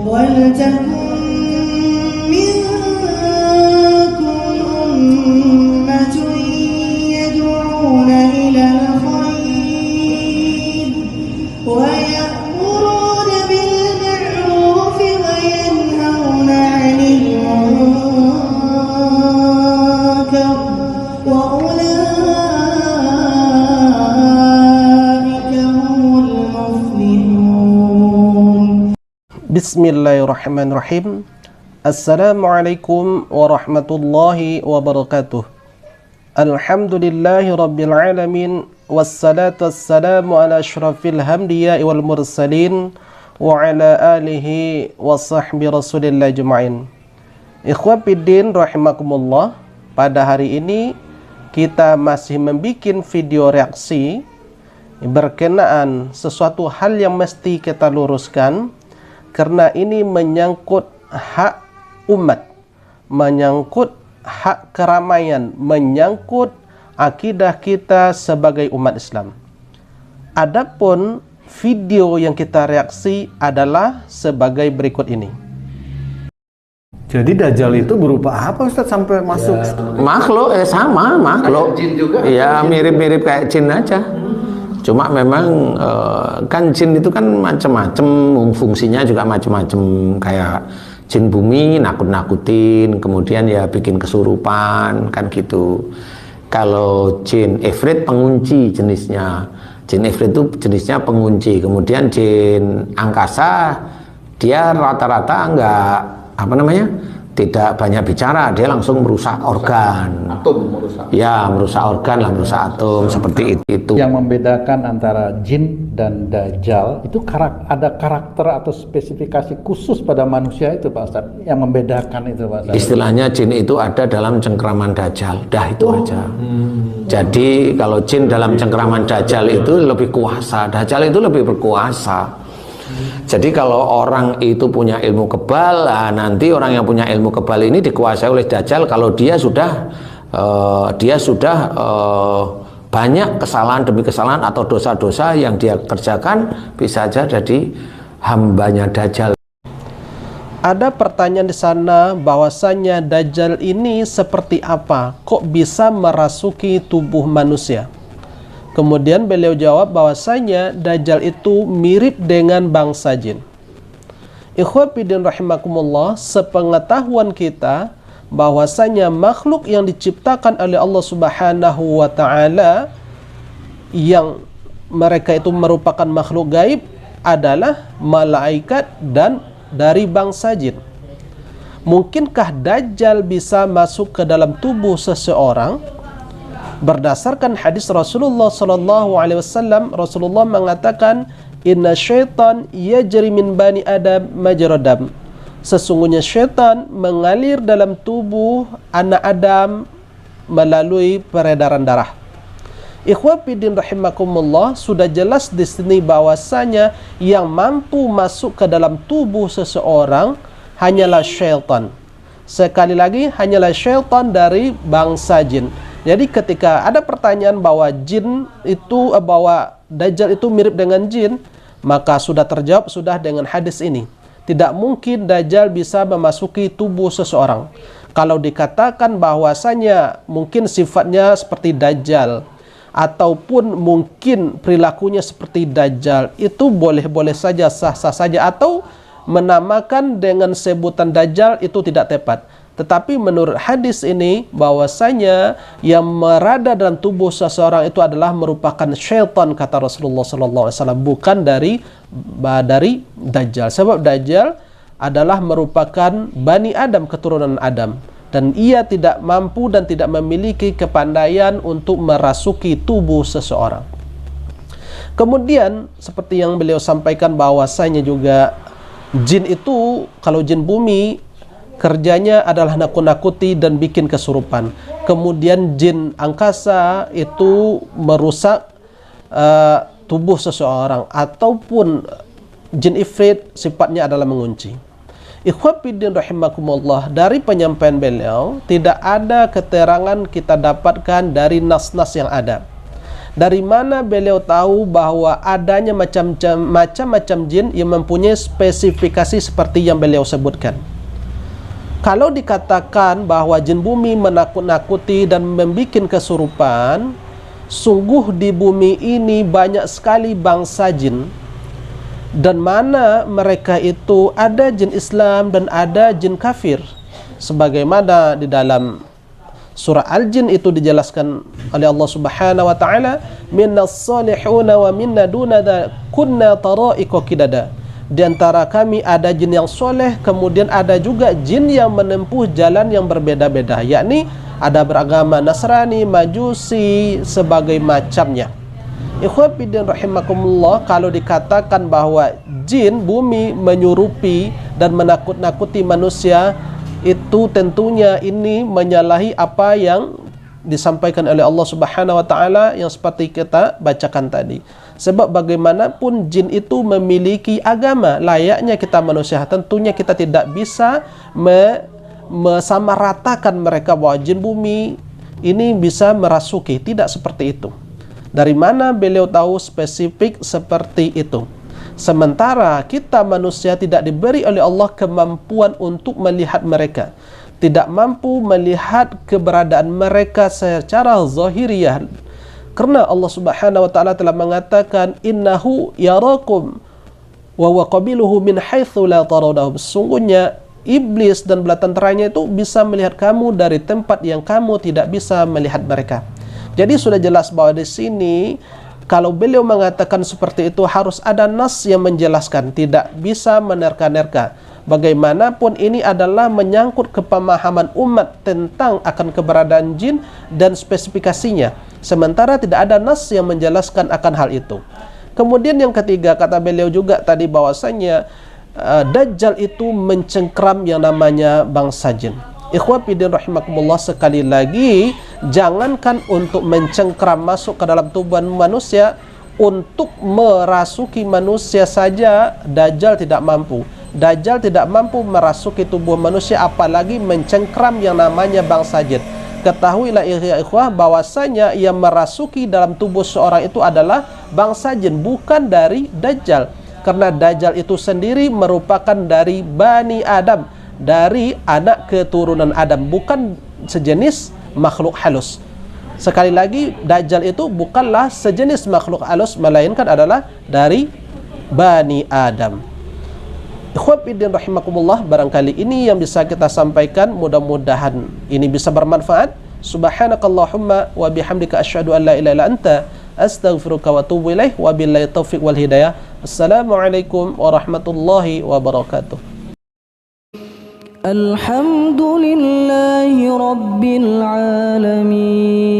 وَلْتَكُنْ مِنْكُمْ أُمَّةٌ يَدْعُونَ إِلَى الْخَيْرِ وَيَأْمُرُونَ بِالْمَعْرُوفِ وَيَنْهَوْنَ عَنِ الْمُنكَرِ وَأُولَئِكَ هُمُ الْمُفْلِحُونَ. Bismillahirrahmanirrahim. Assalamualaikum warahmatullahi wabarakatuh. Alhamdulillahi rabbil alamin. Wassalatu wassalamu ala ashrafil hamdiya wal mursalin wa ala alihi wa sahbihi rasulillah juma'in. Ikhwafiddin rahimakumullah. Pada hari ini kita masih membuat video reaksi berkenaan sesuatu hal yang mesti kita luruskan, karena ini menyangkut hak umat, menyangkut hak keramaian, menyangkut akidah kita sebagai umat Islam. Adapun video yang kita reaksi adalah sebagai berikut ini. Jadi Dajjal itu berupa apa Ustaz sampai masuk? Makhluk sama makhluk. Jin juga? Ya mirip-mirip kayak jin aja. Cuma memang kan jin itu kan macam-macam, fungsinya juga macam-macam, kayak jin bumi nakut-nakutin, kemudian ya bikin kesurupan kan gitu. Kalau jin ifrit pengunci jenisnya. Jin ifrit itu jenisnya pengunci. Kemudian jin angkasa dia rata-rata enggak tidak banyak bicara, dia langsung merusak organ. Atom merusak. Ya, merusak organ lah, merusak atom, seperti itu. Yang membedakan antara jin dan Dajjal itu ada karakter atau spesifikasi khusus pada manusia itu Pak Ustadz, yang membedakan itu Pak Ustadz. Istilahnya jin itu ada dalam cengkraman Dajjal, dah itu aja. Jadi kalau jin dalam cengkraman Dajjal itu lebih kuasa, Dajjal itu lebih berkuasa. Jadi kalau orang itu punya ilmu kebal, nanti orang yang punya ilmu kebal ini dikuasai oleh Dajjal. Kalau dia sudah banyak kesalahan demi kesalahan atau dosa-dosa yang dia kerjakan, bisa saja jadi hambanya Dajjal. Ada pertanyaan di sana bahwasanya Dajjal ini seperti apa? Kok bisa merasuki tubuh manusia? Kemudian beliau jawab bahwasanya Dajjal itu mirip dengan bangsa jin. Ikhwatiddin rahimakumullah, sepengetahuan kita bahwasanya makhluk yang diciptakan oleh Allah Subhanahu wa taala yang mereka itu merupakan makhluk gaib adalah malaikat dan dari bangsa jin. Mungkinkah Dajjal bisa masuk ke dalam tubuh seseorang? Berdasarkan hadis Rasulullah sallallahu alaihi wasallam, Rasulullah mengatakan, "Inna syaitan yajri min bani Adam majra dam." Sesungguhnya syaitan mengalir dalam tubuh anak Adam melalui peredaran darah. Ikhwatiddin rahimakumullah, sudah jelas di sini bahwasanya yang mampu masuk ke dalam tubuh seseorang hanyalah syaitan. Sekali lagi, hanyalah syaitan dari bangsa jin. Jadi ketika ada pertanyaan bahwa Dajjal itu mirip dengan jin, maka sudah terjawab sudah dengan hadis ini. Tidak mungkin Dajjal bisa memasuki tubuh seseorang. Kalau dikatakan bahwasanya mungkin sifatnya seperti Dajjal ataupun mungkin perilakunya seperti Dajjal, itu boleh-boleh saja, sah-sah saja, atau menamakan dengan sebutan Dajjal itu tidak tepat. Tetapi menurut hadis ini bahwasanya yang berada dalam tubuh seseorang itu adalah merupakan syaitan, kata Rasulullah SAW, bukan dari Dajjal. Sebab Dajjal adalah merupakan Bani Adam, keturunan Adam, dan ia tidak mampu dan tidak memiliki kepandaian untuk merasuki tubuh seseorang. Kemudian seperti yang beliau sampaikan bahwasanya juga jin itu, kalau jin bumi kerjanya adalah nakut-nakuti dan bikin kesurupan. Kemudian jin angkasa itu merusak tubuh seseorang, ataupun jin ifrit sifatnya adalah mengunci. Ikhwatiddin rahimakumullah, dari penyampaian beliau tidak ada keterangan kita dapatkan dari nas-nas yang ada. Dari mana beliau tahu bahwa adanya macam-macam jin yang mempunyai spesifikasi seperti yang beliau sebutkan? Kalau dikatakan bahwa jin bumi menakut-nakuti dan membuat kesurupan, sungguh di bumi ini banyak sekali bangsa jin, dan mana mereka itu ada jin Islam dan ada jin kafir, sebagaimana di dalam surah Al-Jin itu dijelaskan oleh Allah Subhanahu wa taala, minnas salihuna wa minna duna kunna tara'iqa qidada. Di antara kami ada jin yang soleh, kemudian ada juga jin yang menempuh jalan yang berbeda-beda, yakni ada beragama Nasrani, Majusi, sebagai macamnya. Ikhwan fillah rahimakumullah, kalau dikatakan bahwa jin bumi menyurupi dan menakut-nakuti manusia, itu tentunya ini menyalahi apa yang disampaikan oleh Allah Subhanahu wa taala yang seperti kita bacakan tadi. Sebab bagaimanapun jin itu memiliki agama layaknya kita manusia. Tentunya kita tidak bisa mensamaratakan mereka bahwa jin bumi ini bisa merasuki, tidak seperti itu. Dari mana beliau tahu spesifik seperti itu? Sementara kita manusia tidak diberi oleh Allah kemampuan untuk melihat mereka, tidak mampu melihat keberadaan mereka secara zahiriyah, karena Allah Subhanahu wa taala telah mengatakan innahu yarakum wa huwa qabiluhu min haitsu la tarawnahu. Sesungguhnya iblis dan bala tentaranya itu bisa melihat kamu dari tempat yang kamu tidak bisa melihat mereka. Jadi sudah jelas bahwa di sini kalau beliau mengatakan seperti itu harus ada nas yang menjelaskan, tidak bisa menerka-nerka. Bagaimanapun ini adalah menyangkut kepemahaman umat tentang akan keberadaan jin dan spesifikasinya, sementara tidak ada nas yang menjelaskan akan hal itu. Kemudian yang ketiga, kata beliau juga tadi bahwasanya Dajjal itu mencengkram yang namanya bangsa jin. Ikhwan fillah rahimakumullah, sekali lagi jangankan untuk mencengkram masuk ke dalam tubuh manusia, untuk merasuki manusia saja Dajjal tidak mampu. Dajjal tidak mampu merasuki tubuh manusia, apalagi mencengkram yang namanya bangsa jin. Ketahuilah ya ikhwah bahwasanya yang merasuki dalam tubuh seorang itu adalah bangsa jin, bukan dari Dajjal. Karena Dajjal itu sendiri merupakan dari Bani Adam, dari anak keturunan Adam, bukan sejenis makhluk halus. Sekali lagi, Dajjal itu bukanlah sejenis makhluk halus, melainkan adalah dari Bani Adam. Ikhwan fillah rahimakumullah, barangkali ini yang bisa kita sampaikan, mudah-mudahan ini bisa bermanfaat. Subhanakallahumma wa bihamdika asyhadu an la ilaha illa anta astaghfiruka wa atubu ilaih, wa billahi taufiq wal hidayah. Assalamualaikum warahmatullahi wabarakatuh. الحمد لله رب العالمين